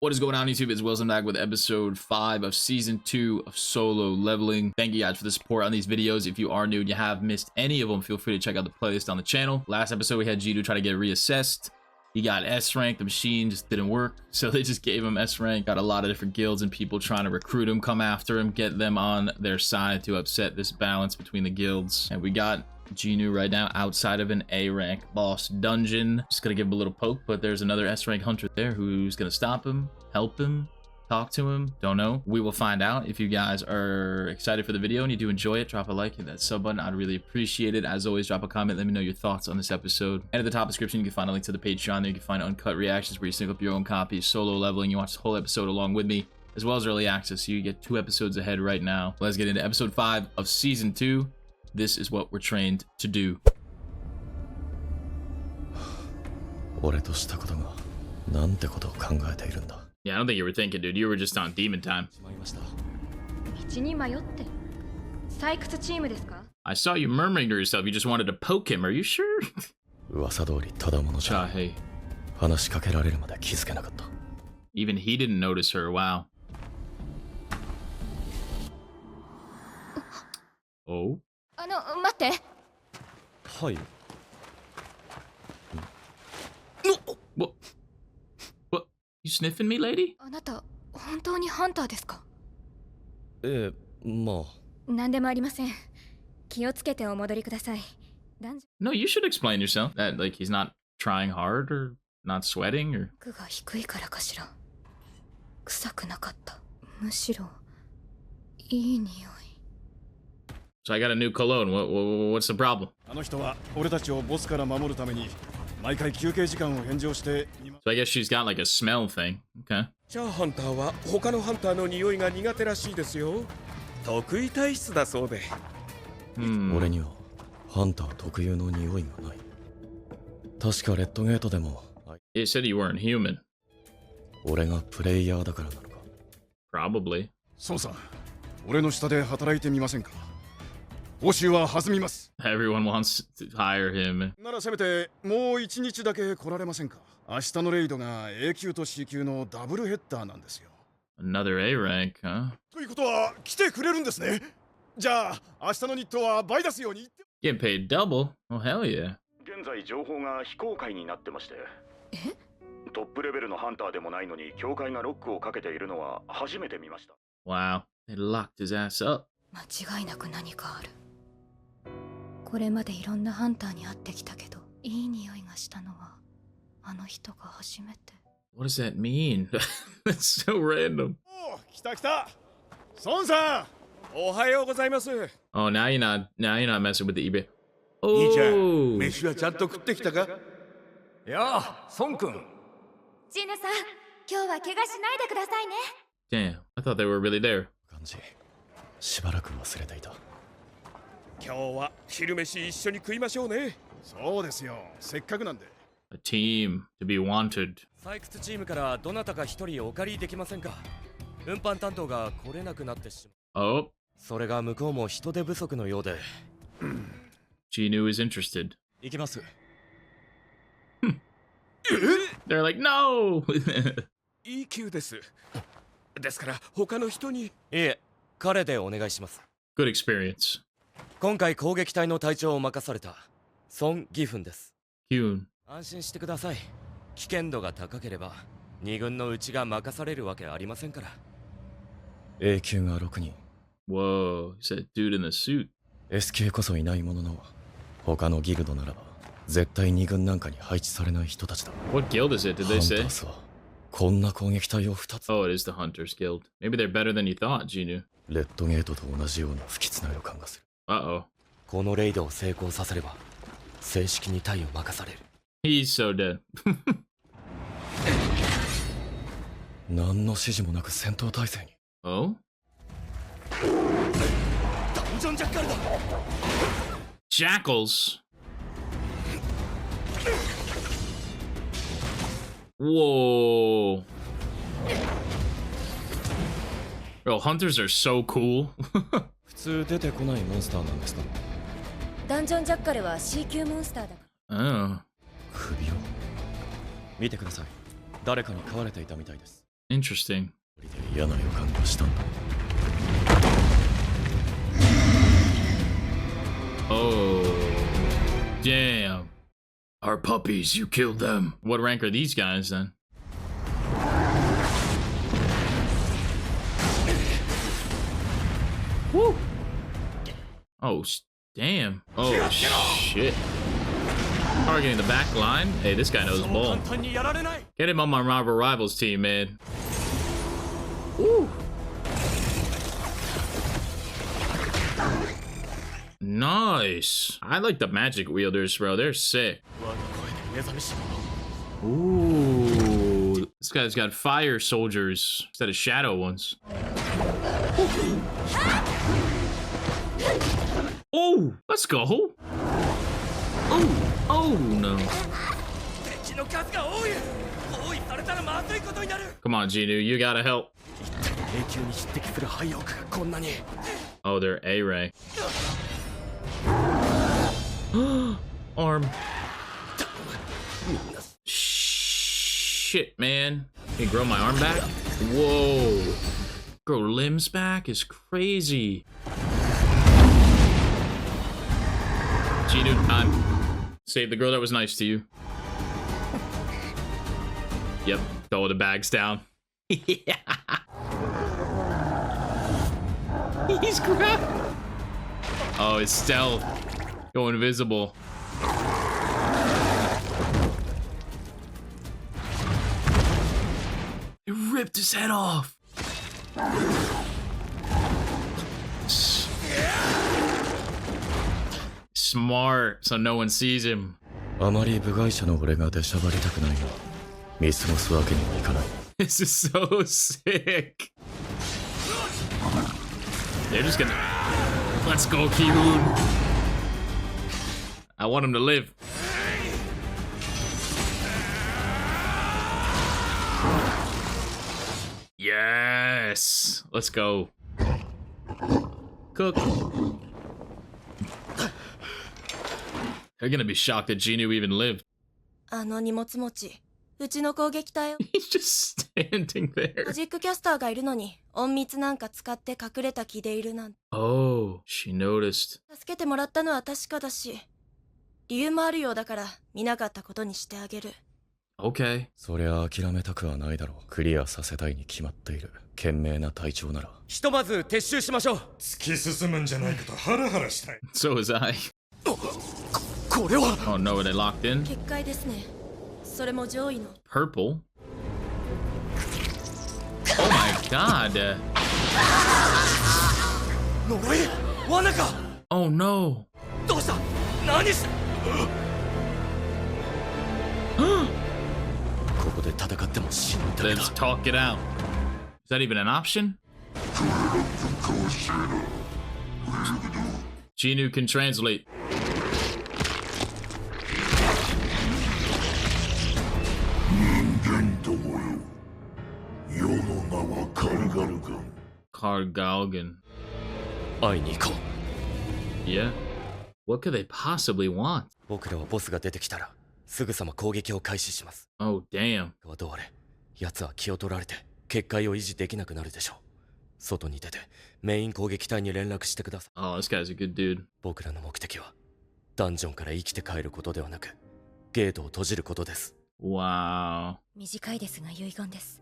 What is going on, YouTube? It's Wilson back with episode 5 of season 2 of Solo Leveling. Thank you guys for the support on these videos. If you are new and you have missed any of them, feel free to check out the playlist on the channel. Last episode, we had G2 try to get reassessed. He got S rank. The machine just didn't work, so they just gave him S rank. Got a lot of different guilds and people trying to recruit him, come after him, get them on their side to upset this balance between the guilds. And we got G2 right now outside of an A rank boss dungeon. Just gonna give him a little poke, but there's another S rank hunter there who's gonna stop him, help him, talk to him. Don't know. We will find out. If you guys are excited for the video and you do enjoy it, drop a like, hit that sub button. I'd really appreciate it. As always, drop a comment. Let me know your thoughts on this episode. And at the top description, you can find a link to the Patreon. There you can find uncut reactions where you sync up your own copy of Solo Leveling. You watch the whole episode along with me, as well as early access. So you get 2 episodes ahead right now. Let's get into episode 5 of season 2. This is what we're trained to do. Yeah, I don't think you were thinking, dude. You were just on demon time. I saw you murmuring to yourself. You just wanted to poke him. Are you sure? Hey. Even he didn't notice her. Wow. Oh. What? What? You sniffing me, lady? No, you should explain yourself. That, like, he's not trying hard or not sweating or... So I got a new cologne. What's the problem? So I guess she's got like a smell thing. Okay. You said you weren't human. Probably. Everyone wants to hire him. Another A rank, huh? Getting paid double? Oh, hell yeah. Wow, they locked his ass up. What does that mean? That's so random. Oh, now you're not messing with the eBay. Oh. Damn, I thought they were really there. A team to be wanted. Oh. G2 is interested. They're like, no! Good experience. Kyun. Whoa, he said dude in the suit. What guild is it, did they say? Oh, it is the Hunters Guild. Maybe they're better than you thought, G2. Uh-oh. He's so dead. Oh? Jackals? Whoa. Bro, hunters are so cool. ダンジョンジャッカルは C 級モンスターだ。Oh. 首を見てください。誰かに飼われていたみたいです。Interesting. 嫌な予感がしたんだ。 Oh, damn. Our puppies, you killed them. What rank are these guys then? Woo. Oh, damn. Oh, shit. Targeting the back line. Hey, this guy knows ball. Get him on my Marvel Rivals team, man. Woo. Nice. I like the magic wielders, bro. They're sick. Ooh. This guy's got fire soldiers instead of shadow ones. Oh, let's go. Oh, oh no. Come on, Genu, you gotta help. Oh, they're A-Ray. Arm. Shit, man. Can you grow my arm back? Whoa. Grow limbs back is crazy. Genu time. Save the girl that was nice to you. Yep. Throw the bags down. Yeah. He's grabbed. Oh, it's stealth. Go invisible. It ripped his head off. Smart, so no one sees him. あまり部外者の俺が出しゃばりたくないが、見過ごすわけにはいかない。 This is so sick. They're just gonna... Let's go, Ki-hoon. I want him to live. Yes. Let's go. Cook. They're gonna be shocked that Genu even lived. あの荷物持ち、うちの攻撃隊を He's just standing マ there. ジックキャスターがいるのに隠密なんか使って隠れた気でいるなんて Oh, she noticed. 助けてもらったのは確かだし理由もあるようだから見なかったことにしてあげる Okay. そりゃ諦めたくはないだろう。クリアさせたいに決まっている。賢明な隊長なら。ひとまず撤収しましょう。突き進むんじゃないかとハラハラしたい。 So was I. これは Oh no, are they locked in? 結界ですねそれも上位の Purple? Oh my god. 呪い罠か Oh no. どうした何したここで戦っても死ぬだけだ。 Let's talk it out. Is that even an option? Genu can translate. Kargalgan. 会いに行こう。 Yeah. What could they possibly want? 僕らはボスが出てきたらすぐさま攻撃を開始します。 Oh, damn. どうあれ奴は気を取られて結界を維持できなくなるでしょう。外に出てメイン攻撃隊に連絡してください。 Oh, this guy's a good dude. 僕らの目的はダンジョンから生きて帰ることではなくゲートを閉じることです。 Wow. 短いですが遺言です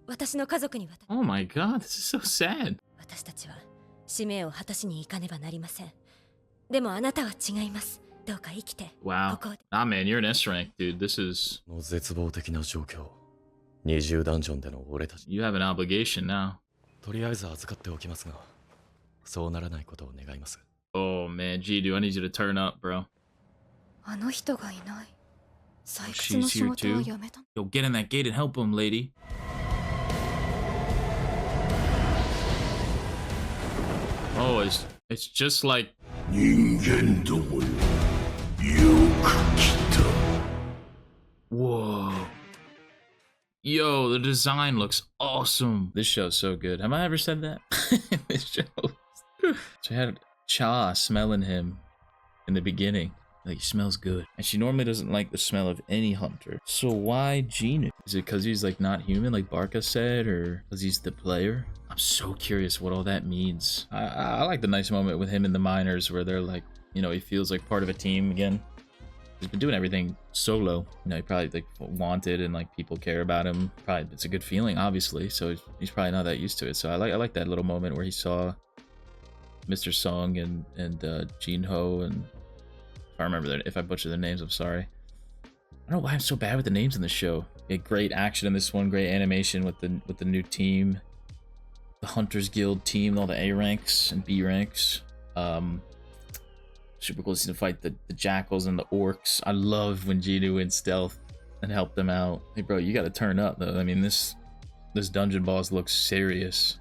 私の家族に渡 Oh my god, this is so sad. 私たちは使命を果たしに行かねばなりませんでもあなたは違いますどうか生きて Wow. ここで Nah, man, you're an S rank, dude. This is... の絶望的な状況。20ダンジョンでの俺たち。 You have an obligation now. とりあえず預かっておきますが、そうならないことを願います。 Oh, man. Gee, I need you to turn up, bro. あの人がいない採 She's 掘の仕 here 事を too? 辞めた Yo, get in that gate and help him, lady. Oh, it's just like... 人間どもよ、よく来た。 Whoa. Yo, the design looks awesome. This show's so good. Have I ever said that? This show. So I had Cha smelling him in the beginning. Like, he smells good. And she normally doesn't like the smell of any hunter. So why Genu? Is it because he's like not human, like Barca said, or because he's the player? I'm so curious what all that means. I like the nice moment with him in the minors where they're like, you know, he feels like part of a team again. He's been doing everything solo. You know, he probably like wanted and like people care about him. Probably it's a good feeling, obviously. So he's probably not that used to it. So I like that little moment where he saw Mr. Song and Jinho, and if I remember that, if I butcher their names, I'm sorry. I don't know why I'm so bad with the names in the show. Great action in this one, great animation with the new team, the Hunters Guild team, all the A ranks and B ranks. Super cool to see them fight the jackals and the orcs. I love when Genu went stealth and helped them out. Hey bro, you gotta turn up though. I mean, this dungeon boss looks serious.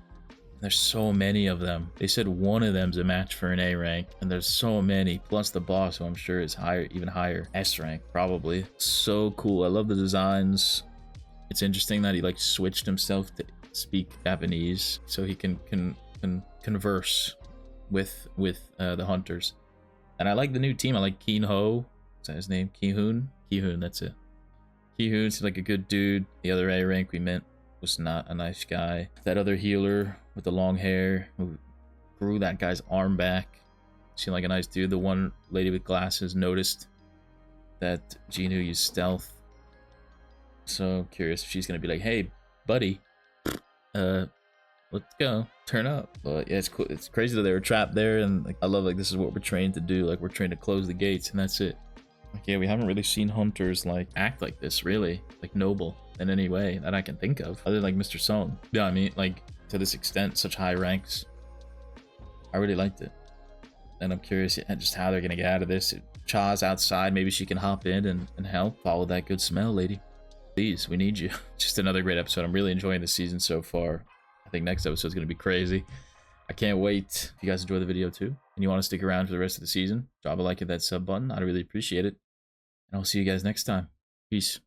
There's so many of them. They said one of them's a match for an A rank, and there's so many. Plus the boss, who I'm sure is higher, even higher. S rank, probably. So cool. I love the designs. It's interesting that he like switched himself to speak Japanese so he can converse with the hunters. And I like the new team. I like Keen Ho. Is that his name? Ki-hoon? Ki-hoon, that's it. Ki-hoon seems like a good dude. The other A rank we met was not a nice guy. That other healer with the long hair who grew that guy's arm back seemed like a nice dude. The one lady with glasses noticed that Genu used stealth. So curious if she's gonna be like, hey buddy, let's go, turn up. But yeah, it's cool. It's crazy that they were trapped there, and like I love like this is what we're trained to do. Like we're trained to close the gates, and that's it. Like, yeah, we haven't really seen hunters like act like this, really, like noble in any way that I can think of, other than like Mr. Song. Yeah, I mean, like to this extent, such high ranks. I really liked it, and I'm curious just how they're gonna get out of this. Cha's outside, maybe she can hop in and help. Follow that good smell, lady. Please, we need you. Just another great episode. I'm really enjoying the season so far. I think next episode is going to be crazy. I can't wait. If you guys enjoy the video too, and you want to stick around for the rest of the season, drop a like at that sub button. I'd really appreciate it. And I'll see you guys next time. Peace.